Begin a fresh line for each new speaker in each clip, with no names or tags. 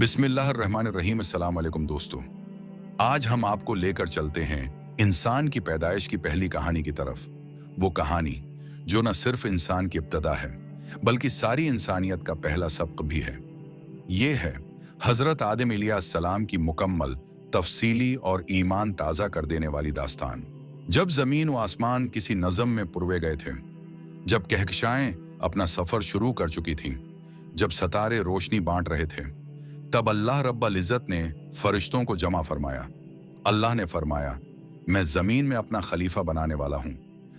बिस्मिल्लाहिर्रहमानिर्रहीम। अस्सलाम वालेकुम दोस्तों, आज हम आपको लेकर चलते हैं इंसान की पैदाइश की पहली कहानी की तरफ। वो कहानी जो न सिर्फ इंसान की इब्तदा है बल्कि सारी इंसानियत का पहला सबक भी है। ये है हजरत आदम अलैहिस्सलाम की मुकम्मल, तफसीली और ईमान ताज़ा कर देने वाली दास्तान। जब ज़मीन व आसमान किसी नज़म में पुरवे गए थे, जब कहकशाएं अपना सफ़र शुरू कर चुकी थीं, जब सितारे रोशनी बांट रहे थे, तब अल्लाह रब्बुल इज़्ज़त ने फरिश्तों को जमा फरमाया। अल्लाह ने फरमाया, मैं ज़मीन में अपना खलीफा बनाने वाला हूँ।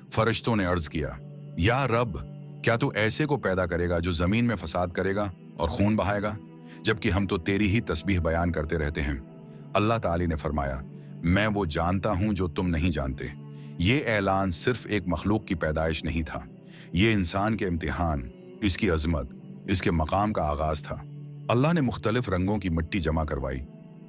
फरिश्तों ने अर्ज़ किया, या रब, क्या तू ऐसे को पैदा करेगा जो ज़मीन में फसाद करेगा और खून बहाएगा, जबकि हम तो तेरी ही तस्बीह बयान करते रहते हैं। अल्लाह ताली ने फरमाया, मैं वो जानता हूँ जो तुम नहीं जानते। ये ऐलान सिर्फ एक मखलूक की पैदाइश नहीं था, ये इंसान के इम्तिहान, इसकी अजमत, इसके मकाम का आगाज था। अल्लाह ने मुख्तलिफ रंगों की मिट्टी जमा करवाई,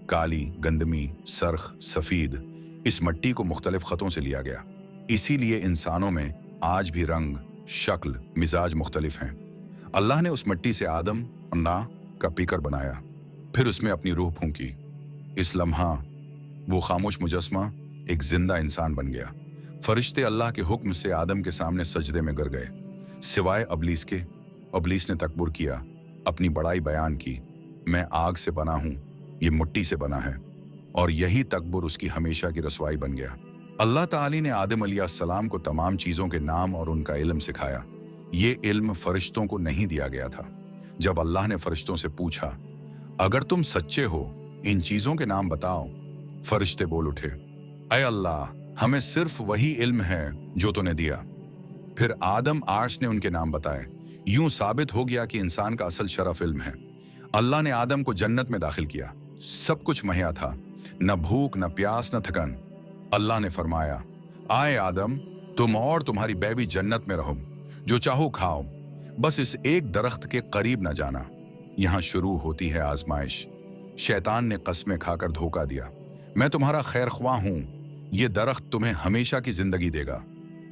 काली, गंदमी, सरख, सफ़ीद। इस मिट्टी को मुख्तलिफ ख़तों से लिया गया, इसीलिए इंसानों में आज भी रंग, शक्ल, मिजाज मुख्तलिफ हैं। अल्लाह ने उस मिट्टी से आदम और ना का पीकर बनाया, फिर उसमें अपनी रूह फूंकी। इस लम्हा वो खामोश मुजस्मा एक जिंदा इंसान बन गया। फरिश्ते अल्लाह के हुक्म से आदम के सामने सजदे में गिर गए, सिवाय अबलीस के। अबलीस ने तकबर किया, अपनी बड़ाई बयान की, मैं आग से बना हूं, ये मिट्टी से बना है, और यही तकबर उसकी हमेशा की रसवाई बन गया। अल्लाह ताली ने आदम अलैहिस्सलाम को तमाम चीज़ों के नाम और उनका इल्म सिखाया। ये इल्म फरिश्तों को नहीं दिया गया था। जब अल्लाह ने फरिश्तों से पूछा, अगर तुम सच्चे हो, इन चीज़ों के नाम बताओ, फरिश्ते बोल उठे, ऐ अल्लाह, हमें सिर्फ वही इल्म है जो तूने दिया। फिर आदम आर्श ने उनके नाम बताए। यूं साबित हो गया कि इंसान का असल शरफ इल्म है। अल्लाह ने आदम को जन्नत में दाखिल किया। सब कुछ मुहैया था, न भूख, न प्यास, न थकन। अल्लाह ने फरमाया, आए आदम, तुम और तुम्हारी बीवी जन्नत में रहो, जो चाहो खाओ, बस इस एक दरख्त के करीब न जाना। यहां शुरू होती है आजमाइश। शैतान ने कस्में खाकर धोखा दिया, मैं तुम्हारा खैर ख्वाह हूं, ये दरख्त तुम्हें हमेशा की जिंदगी देगा।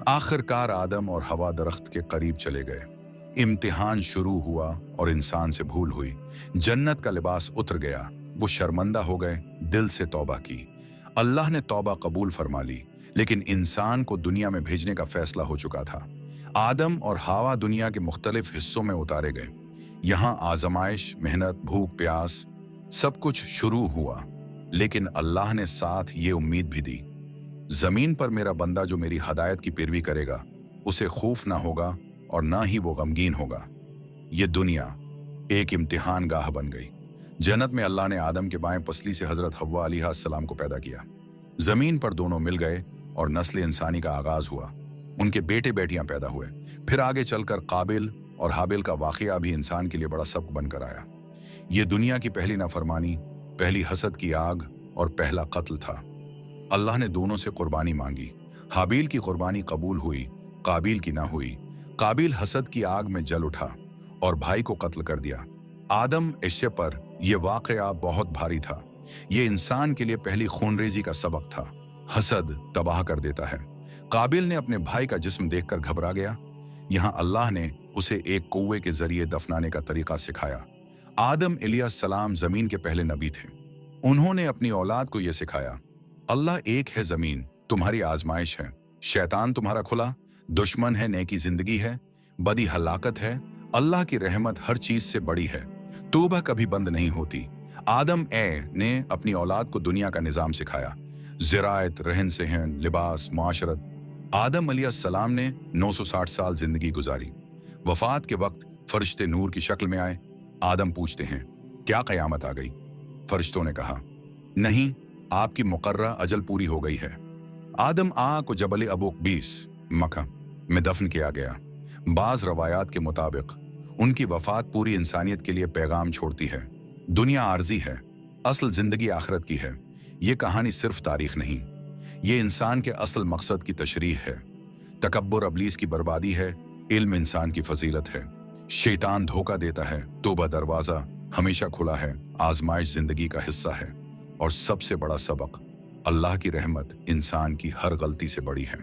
आखिरकार आदम और हवा दरख्त के करीब चले गए। इम्तिहान शुरू हुआ और इंसान से भूल हुई। जन्नत का लिबास उतर गया, वो शर्मंदा हो गए, दिल से तौबा की। अल्लाह ने तौबा कबूल फरमा ली, लेकिन इंसान को दुनिया में भेजने का फैसला हो चुका था। आदम और हवा दुनिया के मुख्तलिफ हिस्सों में उतारे गए। यहाँ आजमाइश, मेहनत, भूख, प्यास, सब कुछ शुरू हुआ, लेकिन अल्लाह ने साथ ये उम्मीद भी दी, जमीन पर मेरा बंदा जो मेरी हदायत की पैरवी करेगा, उसे खौफ ना होगा और ना ही वो गमगीन होगा। ये दुनिया एक इम्तिहान गाह बन गई। जन्नत में अल्लाह ने आदम के बाएं पसली से हजरत हव्वा अलैहिस्सलाम को पैदा किया। जमीन पर दोनों मिल गए और नस्ल इंसानी का आगाज हुआ। उनके बेटे बेटियां पैदा हुए। फिर आगे चलकर काबिल और हाबिल का वाकया भी इंसान के लिए बड़ा सबक बनकर आया। ये दुनिया की पहली नाफरमानी, पहली हसद की आग और पहला कत्ल था। अल्लाह ने दोनों से कुर्बानी मांगी। हाबिल की कुर्बानी कबूल हुई, काबिल की ना हुई। काबिल हसद की आग में जल उठा और भाई को कत्ल कर दिया। आदम इश्शे पर यह वाकया बहुत भारी था। ये इंसान के लिए पहली खूनरेजी का सबक था। हसद तबाह कर देता है। काबिल ने अपने भाई का जिस्म देखकर घबरा गया। यहाँ अल्लाह ने उसे एक कुएं के जरिए दफनाने का तरीका सिखाया। आदम अलैहिस्सलाम जमीन के पहले नबी थे। उन्होंने अपनी औलाद को यह सिखाया, अल्लाह एक है, जमीन तुम्हारी आजमाइश है, शैतान तुम्हारा खुला दुश्मन है, नेकी जिंदगी है, बदी हलाकत है, अल्लाह की रहमत हर चीज से बड़ी है, तौबा कभी बंद नहीं होती। आदम ने अपनी औलाद को दुनिया का निजाम सिखाया, ज़राअत, रहन सहन, लिबास, मुआशरत। आदम अलैहिस्सलाम ने 960 साल जिंदगी गुजारी। वफात के वक्त फरिश्ते नूर की शक्ल में आए। आदम पूछते हैं, क्या क़यामत आ गई? फरिश्तों ने कहा, नहीं, आपकी मुकर्रा अजल पूरी हो गई है। आदम को जबल अबू क़बीस मक्का में दफन किया गया। बाज रवायात के मुताबिक उनकी वफात पूरी इंसानियत के लिए पैगाम छोड़ती है, दुनिया आर्जी है, असल जिंदगी आखिरत की है। ये कहानी सिर्फ तारीख नहीं, ये इंसान के असल मकसद की तशरीह है। तकब्बुर अबलीस की बर्बादी है, इल्म इंसान की फजीलत है। शैतान धोखा देता है, तौबा दरवाजा हमेशा खुला है, आजमाइश जिंदगी का हिस्सा है। और सबसे बड़ा सबक, अल्लाह की रहमत इंसान की हर गलती से बड़ी है।